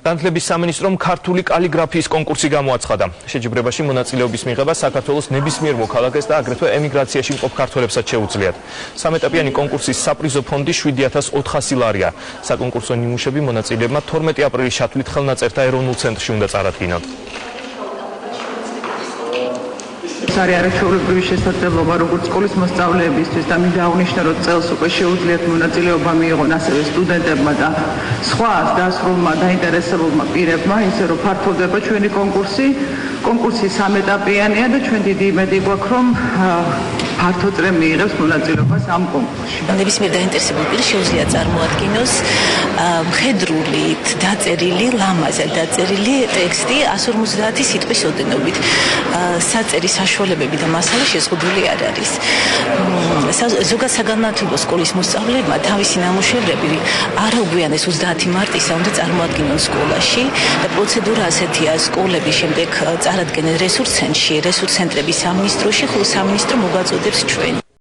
განათლების სამინისტრომ ქართული კალიგრაფიის კონკურსი გამოაცხადა. შეჯიბრებაში მონაწილეობის მიღება საქართველოს ნებისმიერ მოქალაქეს და აგრეთვე ემიგრაციაში მყოფ ქართველებსაც შეუძლიათ. სამეტაპიანი კონკურსის საპრიზო ფონდი 7,400 ლარია. საკონკურსო ნიმუშები მონაწილეებმა 12 აპრილის შათვლით ხელნაწერთა ეროვნულ ცენტრში უნდა წარადგინონ. არის არაჩვეულებრივი შესაძლებლობა როგორც სკოლის მოსწავლეებისთვის და მინდა აღნიშნო რომ წელს უკვე შეუძლიათ მონაწილეობა მიიღონ ასევე სტუდენტებმა და სხვა დასრულმა დაინტერესებულმა პირებმა, ისე რომ ფართოვდება ჩვენი კონკურსი სამეტაპიანია და ჩვენ დიდი იმედი გვაქვს რომ ფართო წრე მიიღებს მონაწილეობას ამ კონკურსში. ნებისმიერ დაინტერესებულ პირს შეუძლია წარმოადგინოს მხედრული დაწერილი ლამაზად დაწერილი ტექსტი 150 სიტყვის ოდენობით. საწერის საშუალებები და მასალა შეზღუდული არ არის. ზოგად საგანმანათლებლო სკოლის მოსწავლეებმა თავისი ნამუშევრები არაგვიანეს 30 მარტისა უნდა წარმოადგინონ სკოლაში და პროცედურა ასეთია: სკოლები შემდეგ წარადგენენ რესურს ცენტრში, რესურს ცენტრები სამინისტროში, ხოლო სამინისტრო მოგვაწოდებს ჩვენ.